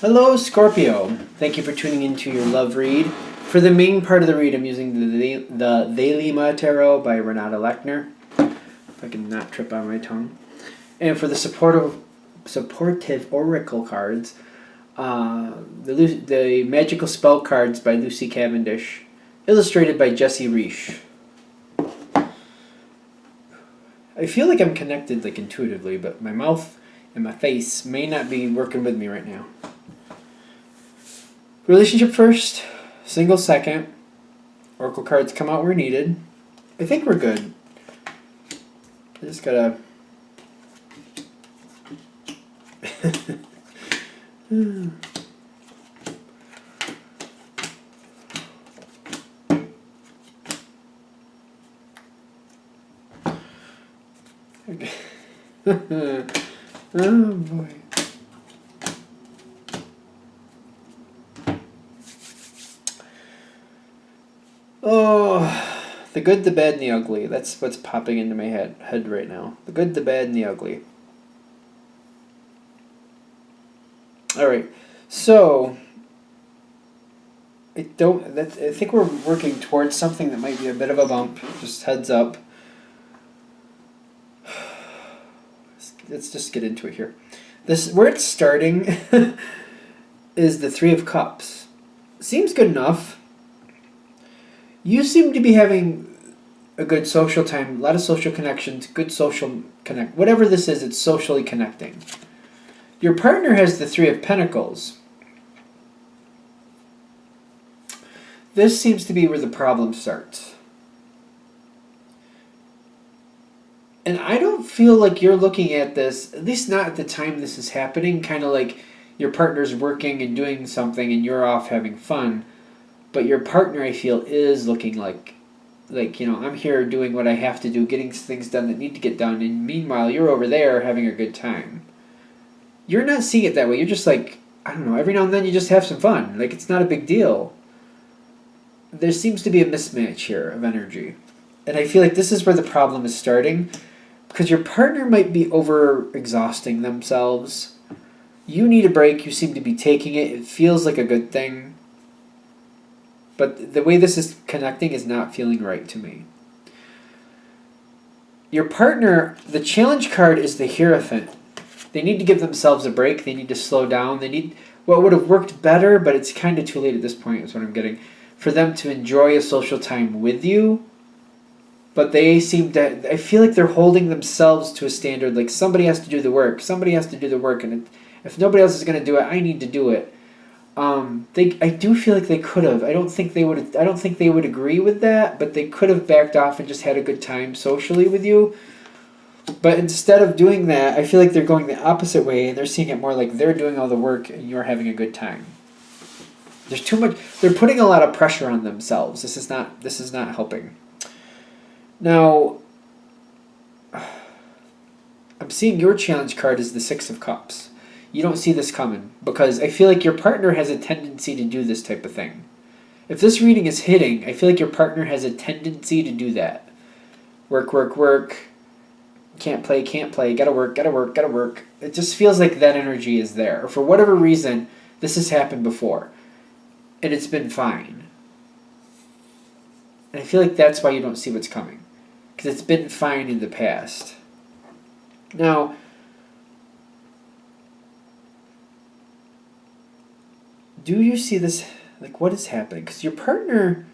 Hello, Scorpio. Thank you for tuning into your love read. For the main part of the read, I'm using the Thelema Tarot by Renata Lechner. If I can not trip on my tongue. And for the supportive oracle cards, the Magical Spell cards by Lucy Cavendish, illustrated by Jessie Reish. I feel like I'm connected intuitively, but my mouth and my face may not be working with me right now. Relationship first, single second. Oracle cards come out where needed. I think we're good. I just gotta... Oh boy. Oh, the good, the bad, and the ugly. That's what's popping into my head right now. The good, the bad, and the ugly. Alright, so I think we're working towards something that might be a bit of a bump. Just heads up. Let's just get into it here. Where it's starting is the Three of Cups. Seems good enough. You seem to be having a good social time, a lot of social connections, good social connect. Whatever this is, it's socially connecting. Your partner has the Three of Pentacles. This seems to be where the problem starts. And I don't feel like you're looking at this, at least not at the time this is happening, kind of like your partner's working and doing something and you're off having fun. But your partner, I feel, is looking like, I'm here doing what I have to do, getting things done that need to get done, and meanwhile, you're over there having a good time. You're not seeing it that way. You're just like, I don't know, every now and then you just have some fun. Like, it's not a big deal. There seems to be a mismatch here of energy. And I feel like this is where the problem is starting, because your partner might be over-exhausting themselves. You need a break. You seem to be taking it. It feels like a good thing. But the way this is connecting is not feeling right to me. Your partner, the challenge card is the Hierophant. They need to give themselves a break. They need to slow down. They need what would have worked better, but it's kind of too late at this point is what I'm getting, for them to enjoy a social time with you. But they seem to, I feel like they're holding themselves to a standard, like somebody has to do the work. Somebody has to do the work, and if nobody else is going to do it, I need to do it. I do feel like they could have. I don't think they would agree with that, but they could have backed off and just had a good time socially with you. But instead of doing that, I feel like they're going the opposite way, and they're seeing it more like they're doing all the work and you're having a good time. There's too much. They're putting a lot of pressure on themselves. This is not helping. Now, I'm seeing your challenge card is the Six of Cups. You don't see this coming, because I feel like your partner has a tendency to do this type of thing. If this reading is hitting, I feel like your partner has a tendency to do that. Work, work, work. Can't play, gotta work, gotta work, gotta work. It just feels like that energy is there. For whatever reason, this has happened before, and it's been fine. And I feel like that's why you don't see what's coming, because it's been fine in the past. Now, do you see this? Like, what is happening? Because your partner,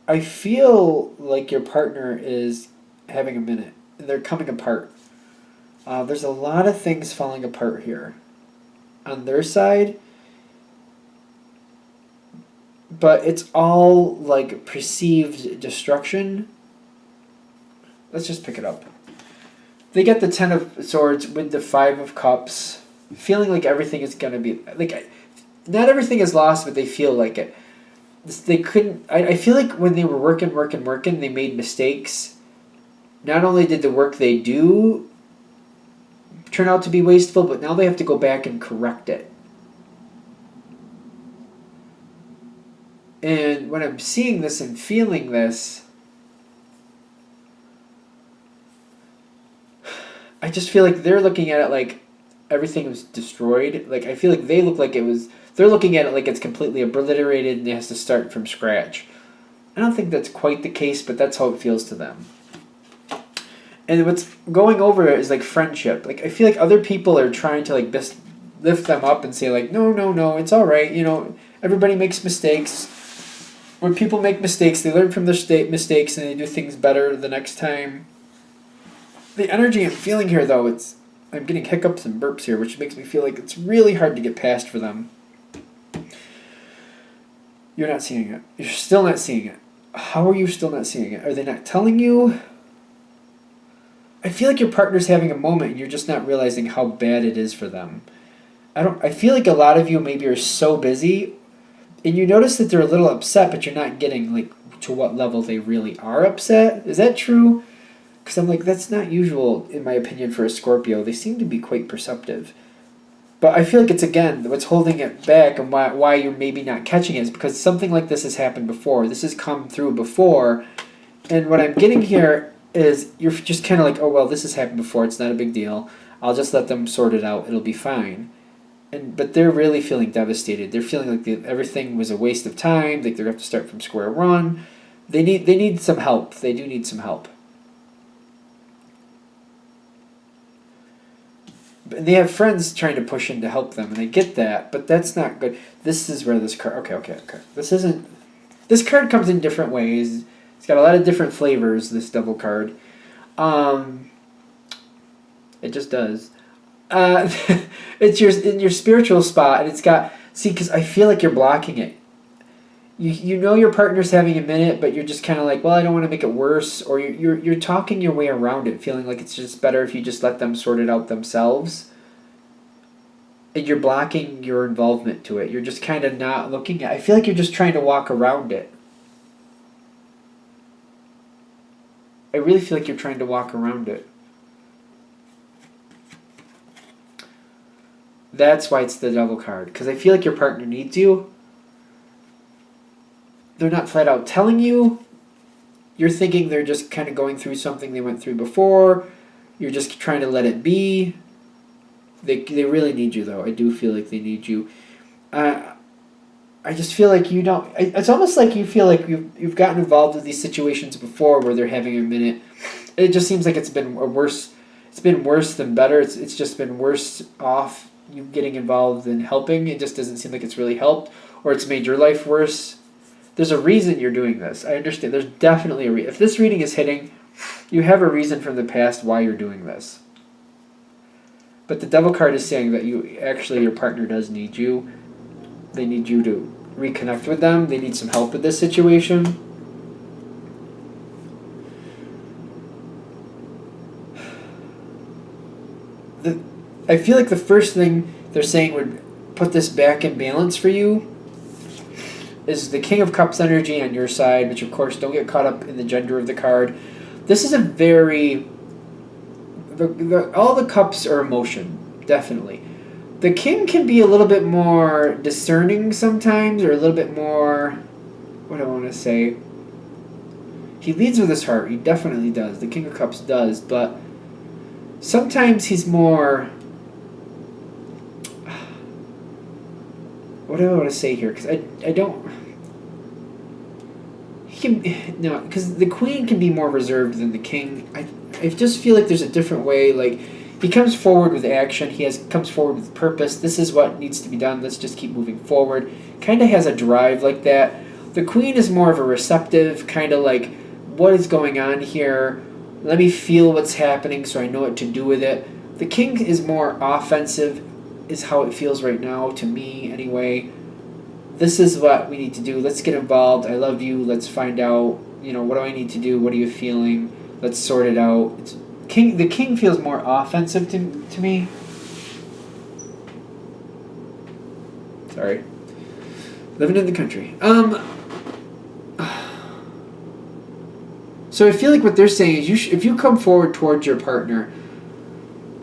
I feel like your partner is having a minute. They're coming apart. There's a lot of things falling apart here on their side, but it's all like perceived destruction. Let's just pick it up. They get the Ten of Swords with the Five of Cups, feeling like everything is going to be... like, not everything is lost, but they feel like it. They couldn't... I feel like when they were working, they made mistakes. Not only did the work they do turn out to be wasteful, but now they have to go back and correct it. And when I'm seeing this and feeling this, I just feel like they're looking at it like everything was destroyed. Like, I feel like they look like it was, they're looking at it like it's completely obliterated and it has to start from scratch. I don't think that's quite the case, but that's how it feels to them. And what's going over it is like friendship. Like, I feel like other people are trying to like lift them up and say like, no, it's all right. Everybody makes mistakes. When people make mistakes, they learn from their mistakes and they do things better the next time. The energy I'm feeling here, though, I'm getting hiccups and burps here, which makes me feel like it's really hard to get past for them. You're not seeing it. You're still not seeing it. How are you still not seeing it? Are they not telling you? I feel like your partner's having a moment and you're just not realizing how bad it is for them. I feel like a lot of you maybe are so busy and you notice that they're a little upset, but you're not getting like to what level they really are upset. Is that true? Because I'm like, that's not usual, in my opinion, for a Scorpio. They seem to be quite perceptive. But I feel like it's, again, what's holding it back and why you're maybe not catching it is because something like this has happened before. This has come through before. And what I'm getting here is you're just kind of like, oh, well, this has happened before. It's not a big deal. I'll just let them sort it out. It'll be fine. But they're really feeling devastated. They're feeling like everything was a waste of time. Like they're going to have to start from square one. They need some help. They do need some help. And they have friends trying to push in to help them, and I get that, but that's not good. This is where this card... Okay. This card comes in different ways. It's got a lot of different flavors, this Devil card. It just does. It's in your spiritual spot, and it's got... See, because I feel like you're blocking it. You know your partner's having a minute, but you're just kind of like, well, I don't want to make it worse, or you're talking your way around it, feeling like it's just better if you just let them sort it out themselves. And you're blocking your involvement to it. You're just kind of not looking at it. I feel like you're just trying to walk around it. I really feel like you're trying to walk around it. That's why it's the Devil card. Because I feel like your partner needs you. They're not flat out telling you. You're thinking they're just kind of going through something they went through before. You're just trying to let it be. They really need you, though. I do feel like they need you. I just feel like you don't... It's almost like you feel like you've gotten involved with these situations before where they're having a minute. It just seems like it's been worse. It's been worse than better. It's just been worse off you getting involved than helping. It just doesn't seem like it's really helped. Or it's made your life worse. There's a reason you're doing this. I understand. There's definitely a reason. If this reading is hitting, you have a reason from the past why you're doing this. But the Devil card is saying that your partner does need you. They need you to reconnect with them. They need some help with this situation. I feel like the first thing they're saying would put this back in balance for you is the King of Cups energy on your side, which of course don't get caught up in the gender of the card. This is a very... all the cups are emotion, definitely. The King can be a little bit more discerning sometimes, or a little bit more... what do I want to say? He leads with his heart, he definitely does. The King of Cups does, but sometimes he's more... what do I want to say here? Because I don't... He can... No, because the Queen can be more reserved than the King. I just feel like there's a different way. Like, he comes forward with action. Comes forward with purpose. This is what needs to be done. Let's just keep moving forward. Kind of has a drive like that. The Queen is more of a receptive, kind of like, what is going on here? Let me feel what's happening so I know what to do with it. The King is more offensive, is how it feels right now, to me anyway. This is what we need to do. Let's get involved. I love you. Let's find out, what do I need to do? What are you feeling? Let's sort it out. The King feels more offensive to me. Sorry. Living in the country. So I feel like what they're saying is if you come forward towards your partner,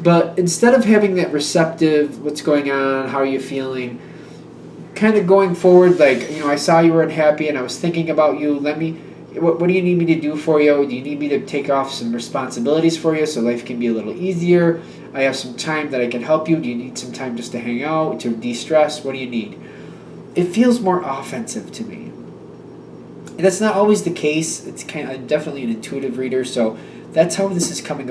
but instead of having that receptive, what's going on, how are you feeling, kind of going forward like, I saw you were unhappy and I was thinking about you, What do you need me to do for you? Do you need me to take off some responsibilities for you so life can be a little easier? I have some time that I can help you. Do you need some time just to hang out, to de-stress? What do you need? It feels more offensive to me. And that's not always the case. I'm definitely an intuitive reader, so that's how this is coming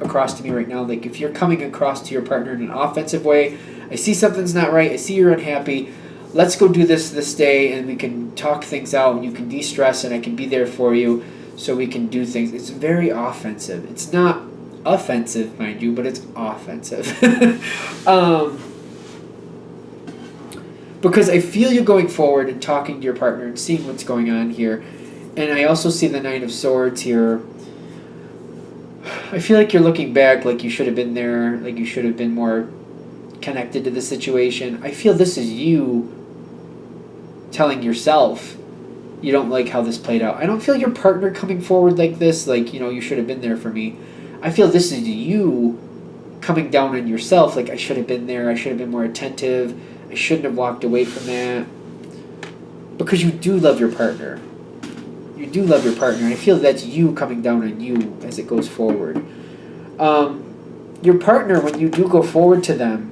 across to me right now. Like if you're coming across to your partner in an offensive way, I see something's not right, I see you're unhappy, let's go do this day and we can talk things out and you can de-stress and I can be there for you so we can do things. It's very offensive. It's not offensive, mind you, but it's offensive. Because I feel you going forward and talking to your partner and seeing what's going on here. And I also see the Nine of Swords here. I feel like you're looking back like you should have been there, like you should have been more connected to the situation. I feel this is you telling yourself you don't like how this played out. I don't feel your partner coming forward like this, like, you should have been there for me. I feel this is you coming down on yourself, like I should have been there, I should have been more attentive, I shouldn't have walked away from that. Because you do love your partner. You do love your partner. I feel that's you coming down on you as it goes forward. Your partner, when you do go forward to them,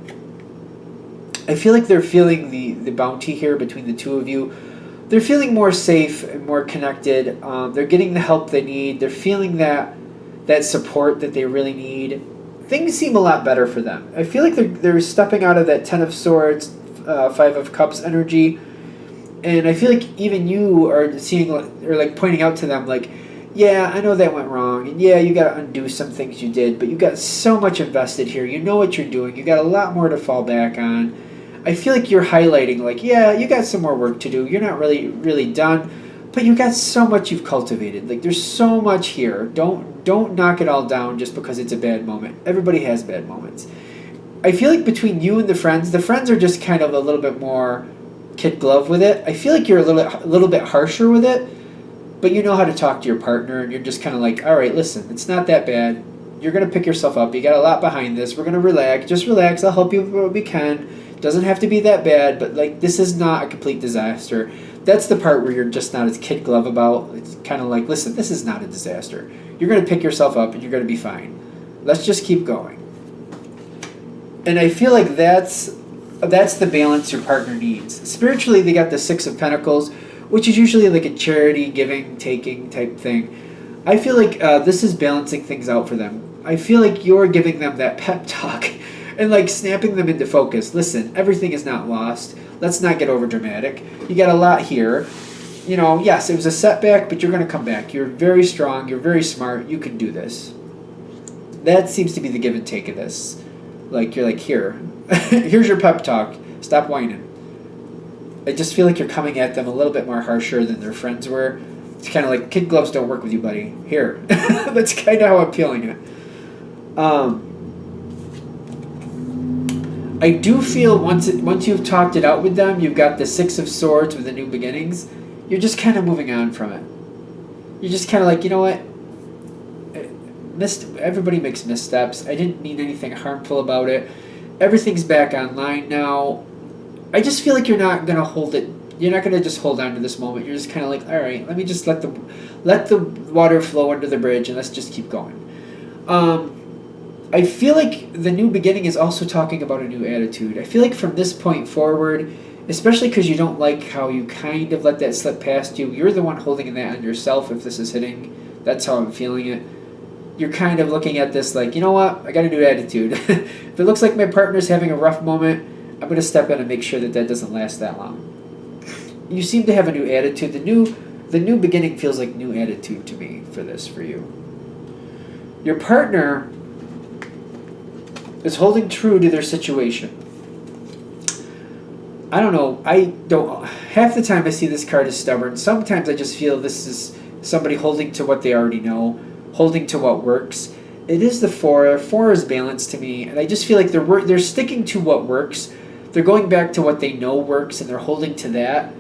I feel like they're feeling the bounty here between the two of you. They're feeling more safe and more connected. They're getting the help they need. They're feeling that support that they really need. Things seem a lot better for them. I feel like they're stepping out of that Ten of Swords, Five of Cups energy. And I feel like even you are seeing or like pointing out to them like, yeah, I know that went wrong, and yeah, you got to undo some things you did, but you got so much invested here. You know what you're doing. You got a lot more to fall back on. I feel like you're highlighting like, yeah, you got some more work to do. You're not really done, but you got so much you've cultivated. Like there's so much here. Don't knock it all down just because it's a bad moment. Everybody has bad moments. I feel like between you and the friends are just kind of a little bit more kid glove with it. I feel like you're a little bit harsher with it, but you know how to talk to your partner, and you're just kind of like, all right, listen, it's not that bad. You're going to pick yourself up. You got a lot behind this. We're going to relax. Just relax. I'll help you with what we can. Doesn't have to be that bad, but like this is not a complete disaster. That's the part where you're just not as kid glove about. It's kind of like, listen, this is not a disaster. You're going to pick yourself up and you're going to be fine. Let's just keep going. And I feel like that's the balance your partner needs. Spiritually, they got the Six of Pentacles, which is usually like a charity, giving, taking type thing. I feel like this is balancing things out for them. I feel like you're giving them that pep talk and like snapping them into focus. Listen, everything is not lost. Let's not get over dramatic. You got a lot here. Yes, it was a setback, but you're going to come back. You're very strong. You're very smart. You can do this. That seems to be the give and take of this. Like, you're like, here. Here's your pep talk. Stop whining. I just feel like you're coming at them a little bit more harsher than their friends were. It's kind of like, kid gloves don't work with you, buddy. Here. That's kind of how I'm feeling it. I do feel once you've talked it out with them, you've got the Six of Swords with the new beginnings, you're just kind of moving on from it. You're just kind of like, you know what? Everybody makes missteps. I didn't mean anything harmful about it. Everything's back online now. I just feel like you're not going to hold it. You're not going to just hold on to this moment. You're just kind of like, all right, let me just let the water flow under the bridge and let's just keep going. I feel like the new beginning is also talking about a new attitude. I feel like from this point forward, especially because you don't like how you kind of let that slip past you, you're the one holding that on yourself if this is hitting. That's how I'm feeling it. You're kind of looking at this like, you know what, I got a new attitude. If it looks like my partner's having a rough moment, I'm going to step in and make sure that doesn't last that long. You seem to have a new attitude. The new beginning feels like new attitude to me for you. Your partner is holding true to their situation. I don't know. Half the time I see this card as stubborn. Sometimes I just feel this is somebody holding to what they already know, holding to what works. It is the Four. Four is balance to me, and I just feel like they're sticking to what works. They're going back to what they know works, and they're holding to that.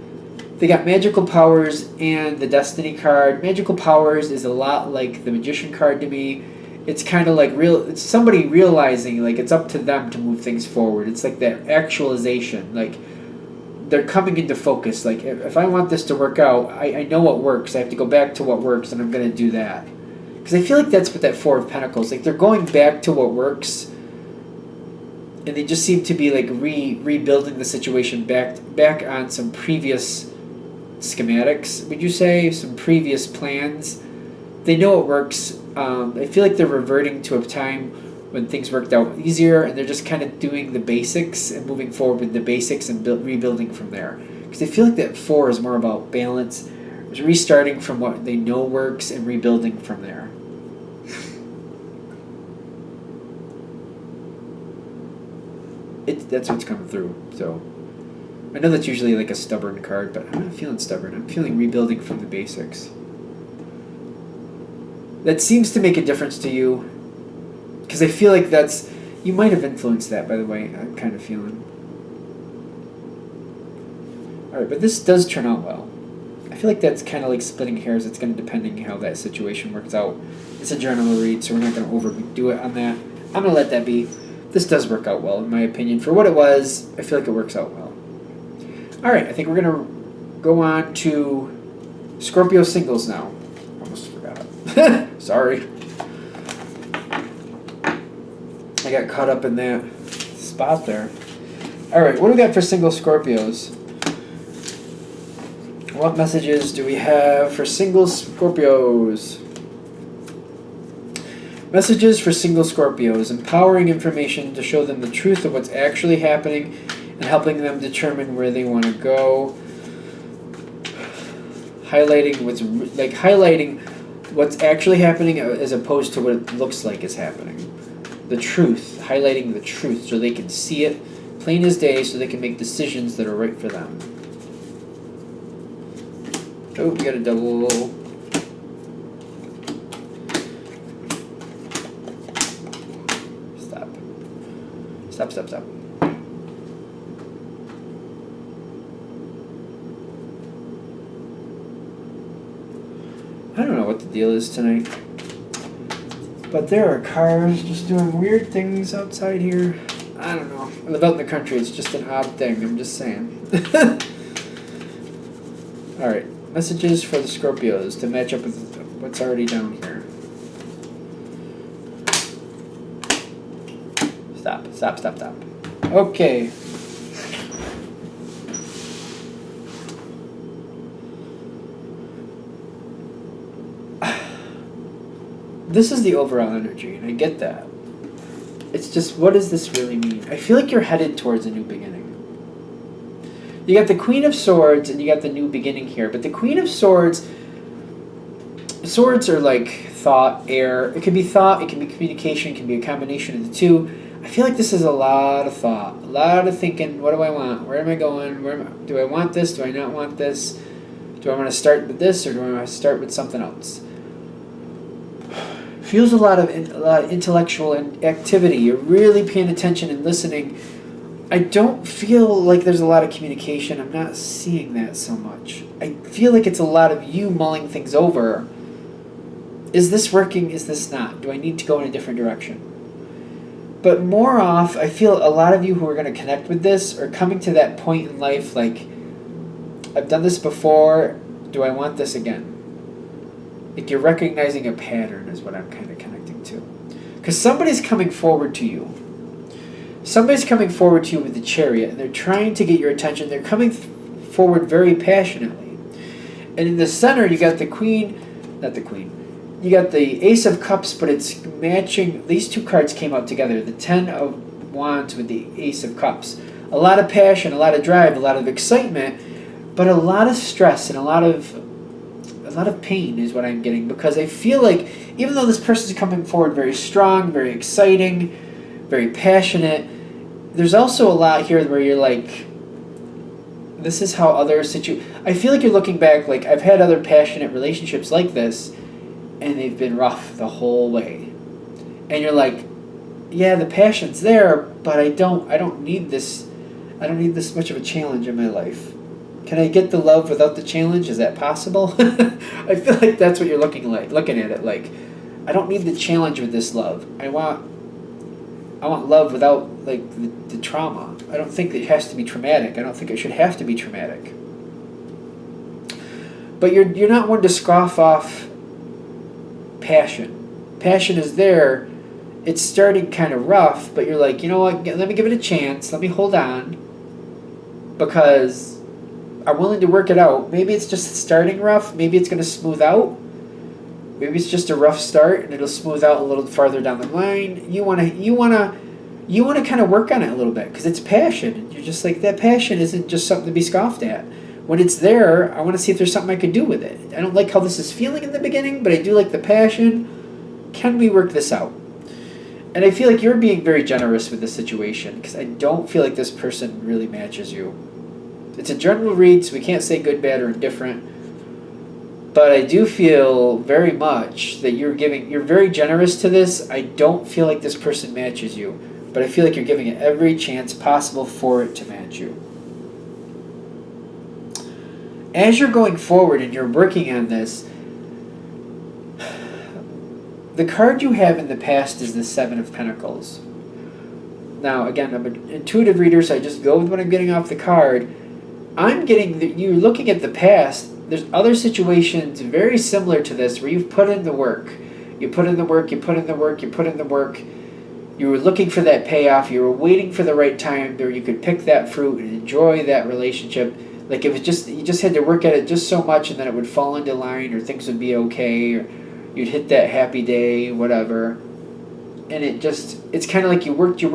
They got magical powers and the Destiny card. Magical powers is a lot like the Magician card to me. It's kind of like it's somebody realizing like it's up to them to move things forward. It's like that actualization. Like they're coming into focus. Like, if I want this to work out, I know what works. I have to go back to what works, and I'm going to do that. Because I feel like that's what that Four of Pentacles, like, they're going back to what works, and they just seem to be, like, rebuilding the situation back on some previous schematics, would you say? Some previous plans. They know it works. I feel like they're reverting to a time when things worked out easier, and they're just kind of doing the basics and moving forward with the basics and rebuilding from there. Because I feel like that Four is more about balance, restarting from what they know works and rebuilding from there. That's what's coming through. So I know that's usually like a stubborn card, but I'm not feeling stubborn. I'm feeling rebuilding from the basics. That seems to make a difference to you. Because I feel like you might have influenced that, by the way, I'm kind of feeling. Alright, but this does turn out well. I feel like that's kind of like splitting hairs. It's going to depending how that situation works out. It's a general read, so we're not going to overdo it on that. I'm going to let that be. This does work out well, in my opinion. For what it was, I feel like it works out well. Alright, I think we're going to go on to Scorpio singles now. Almost forgot. Sorry. I got caught up in that spot there. Alright, what do we got for single Scorpios? What messages do we have for single Scorpios? Messages for single Scorpios. Empowering information to show them the truth of what's actually happening and helping them determine where they want to go. Highlighting what's actually happening as opposed to what it looks like is happening. The truth, highlighting the truth so they can see it plain as day so they can make decisions that are right for them. Oh, we got a double. Stop. I don't know what the deal is tonight. But there are cars just doing weird things outside here. I don't know. I live out in the country. It's just an odd thing. I'm just saying. Alright. Messages for the Scorpios to match up with what's already down here. Stop. Okay. This is the overall energy, and I get that. It's just, what does this really mean? I feel like you're headed towards a new beginning. You got the Queen of Swords, and you got the new beginning here. But the Queen of Swords are like thought, air. It can be thought, it can be communication, it can be a combination of the two. I feel like this is a lot of thought, a lot of thinking. What do I want? Where am I going? Do I want this? Do I not want this? Do I want to start with this, or do I want to start with something else? Feels a lot of intellectual activity. You're really paying attention and listening. I don't feel like there's a lot of communication. I'm not seeing that so much. I feel like it's a lot of you mulling things over. Is this working? Is this not? Do I need to go in a different direction? But more off, I feel a lot of you who are going to connect with this are coming to that point in life like, I've done this before. Do I want this again? Like you're recognizing a pattern is what I'm kind of connecting to. Because somebody's coming forward to you. Somebody's coming forward to you with the Chariot, and they're trying to get your attention. They're coming forward very passionately. And in the center, you got the Queen, not the Queen. You got the Ace of Cups, but it's matching. These two cards came out together. The Ten of Wands with the Ace of Cups. A lot of passion, a lot of drive, a lot of excitement, but a lot of stress and a lot of pain is what I'm getting, because I feel like even though this person's coming forward very strong, very exciting, very passionate, there's also a lot here where you're like, this is how other I feel like you're looking back, like I've had other passionate relationships like this, and they've been rough the whole way. And you're like, yeah, the passion's there, but I don't need this much of a challenge in my life. Can I get the love without the challenge? Is that possible? I feel like that's what you're looking at it like. I don't need the challenge with this love. I want I want love without like the trauma. I don't think it has to be traumatic. I don't think it should have to be traumatic. But you're not one to scoff off passion. Passion is there. It's starting kind of rough, but you're like, you know what? Let me give it a chance. Let me hold on, because I'm willing to work it out. Maybe it's just starting rough. Maybe it's going to smooth out. Maybe it's just a rough start and it'll smooth out a little farther down the line. You want to kind of work on it a little bit, because it's passion. You're just like, that passion isn't just something to be scoffed at. When it's there, I want to see if there's something I could do with it. I don't like how this is feeling in the beginning, but I do like the passion. Can we work this out? And I feel like you're being very generous with this situation, because I don't feel like this person really matches you. It's a general read, so we can't say good, bad, or indifferent. But I do feel very much that you're very generous to this. I don't feel like this person matches you, but I feel like you're giving it every chance possible for it to match you. As you're going forward and you're working on this, the card you have in the past is the Seven of Pentacles. Now, again, I'm an intuitive reader, so I just go with what I'm getting off the card. I'm getting that you're looking at the past. There's other situations very similar to this where you've put in the work. You put in the work, you put in the work, you put in the work. You were looking for that payoff. You were waiting for the right time where you could pick that fruit and enjoy that relationship. Like it was just, you just had to work at it just so much, and then it would fall into line, or things would be okay, or you'd hit that happy day, whatever. And it's kind of like you worked, and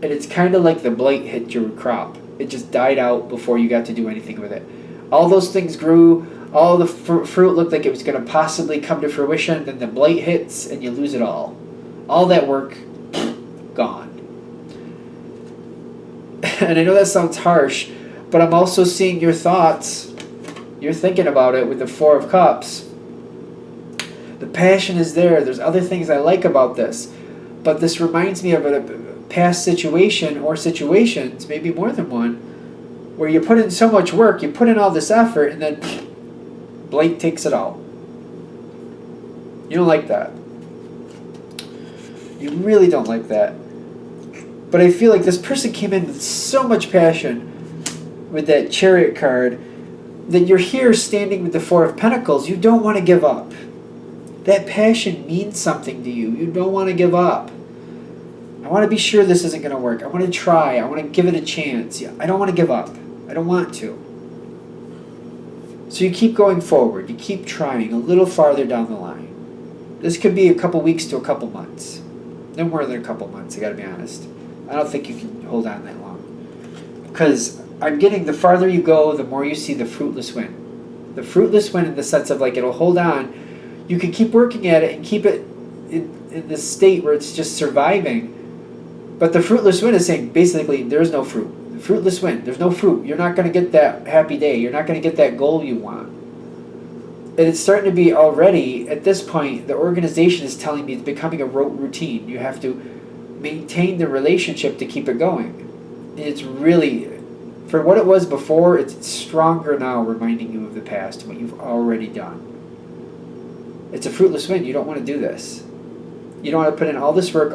it's kind of like the blight hit your crop. It just died out before you got to do anything with it. All those things grew, all the fruit looked like it was going to possibly come to fruition, then the blight hits and you lose it all. All that work, gone. And I know that sounds harsh, but I'm also seeing your thoughts. You're thinking about it with the Four of Cups. The passion is there. There's other things I like about this. But this reminds me of a past situation or situations, maybe more than one, where you put in so much work, you put in all this effort, and then blight takes it all. You don't like that. You really don't like that. But I feel like this person came in with so much passion with that Chariot card that you're here standing with the Four of Pentacles. You don't want to give up. That passion means something to you. You don't want to give up. I want to be sure this isn't going to work. I want to try. I want to give it a chance. I don't want to give up. I don't want to. So you keep going forward. You keep trying a little farther down the line. This could be a couple weeks to a couple months. No more than a couple months, I got to be honest. I don't think you can hold on that long. Because I'm getting the farther you go, the more you see the fruitless win. The fruitless win in the sense of like it'll hold on. You can keep working at it and keep it in this state where it's just surviving. But the fruitless win is saying basically there's no fruit. The fruitless win, there's no fruit. You're not going to get that happy day. You're not going to get that goal you want. And it's starting to be already, at this point, the organization is telling me it's becoming a rote routine. You have to maintain the relationship to keep it going. And it's really, for what it was before, it's stronger now, reminding you of the past, what you've already done. It's a fruitless win. You don't want to do this. You don't want to put in all this work,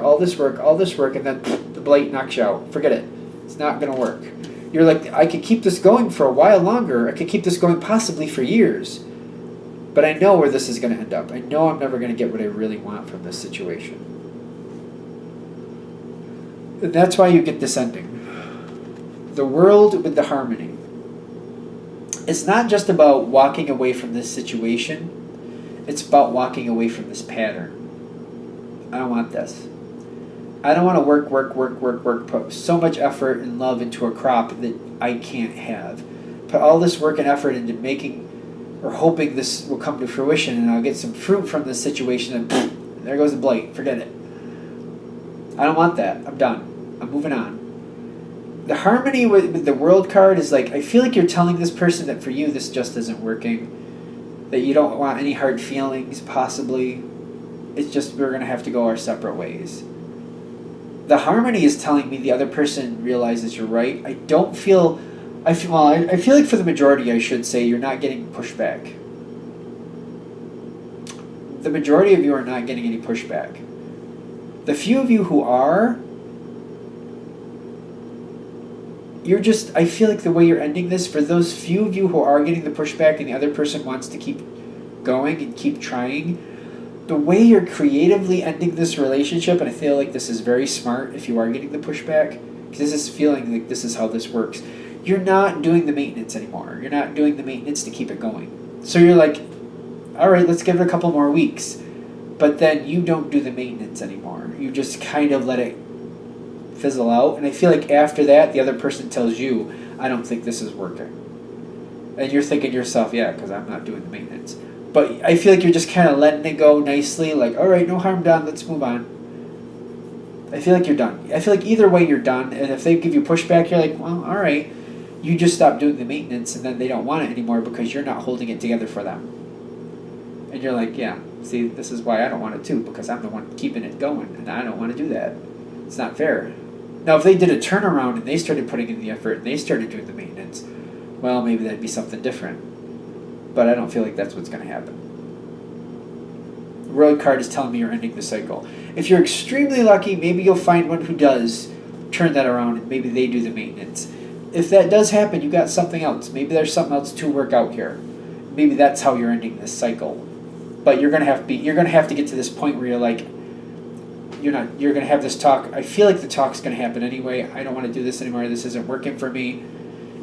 and then the blight knocks you out. Forget it. It's not going to work. You're like, I could keep this going for a while longer. I could keep this going possibly for years. But I know where this is going to end up. I know I'm never going to get what I really want from this situation. And that's why you get this ending. The world with the harmony. It's not just about walking away from this situation. It's about walking away from this pattern. I don't want this. I don't want to work, put so much effort and love into a crop that I can't have. Put all this work and effort into making or hoping this will come to fruition and I'll get some fruit from this situation, and there goes the blight. Forget it. I don't want that. I'm done. I'm moving on. The harmony with the World card is like, I feel like you're telling this person that for you this just isn't working, that you don't want any hard feelings possibly. It's just we're going to have to go our separate ways. The harmony is telling me the other person realizes you're right. I feel like for the majority, I should say, you're not getting pushback. The majority of you are not getting any pushback. The few of you who are, I feel like the way you're ending this, for those few of you who are getting the pushback and the other person wants to keep going and keep trying, the way you're creatively ending this relationship, and I feel like this is very smart if you are getting the pushback, because this is feeling like this is how this works. You're not doing the maintenance anymore. You're not doing the maintenance to keep it going. So you're like, all right, let's give it a couple more weeks. But then you don't do the maintenance anymore. You just kind of let it fizzle out. And I feel like after that, the other person tells you, I don't think this is working. And you're thinking to yourself, yeah, because I'm not doing the maintenance. But I feel like you're just kind of letting it go nicely, like, all right, no harm done, let's move on. I feel like you're done. I feel like either way you're done, and if they give you pushback, you're like, well, all right, you just stop doing the maintenance, and then they don't want it anymore because you're not holding it together for them. And you're like, yeah, see, this is why I don't want it too, because I'm the one keeping it going, and I don't want to do that. It's not fair. Now, if they did a turnaround and they started putting in the effort and they started doing the maintenance, well, maybe that'd be something different. But I don't feel like that's what's going to happen. The road card is telling me you're ending the cycle. If you're extremely lucky, maybe you'll find one who does turn that around and maybe they do the maintenance. If that does happen, you got something else. Maybe there's something else to work out here. Maybe that's how you're ending this cycle. But you're gonna have to get to this point where you're like, you're gonna have this talk. I feel like the talk's gonna happen anyway. I don't want to do this anymore. This isn't working for me.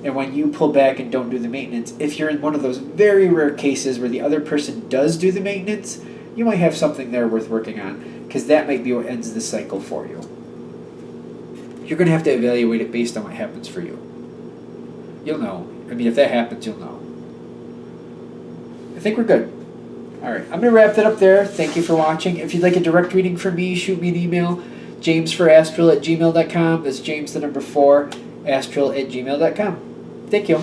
And when you pull back and don't do the maintenance, if you're in one of those very rare cases where the other person does do the maintenance, you might have something there worth working on, because that might be what ends the cycle for you. You're going to have to evaluate it based on what happens for you. You'll know. I mean, if that happens, you'll know. I think we're good. All right, I'm going to wrap that up there. Thank you for watching. If you'd like a direct reading from me, shoot me an email, jamesforastral@gmail.com. That's James, the number 4, astral@gmail.com. Thank you.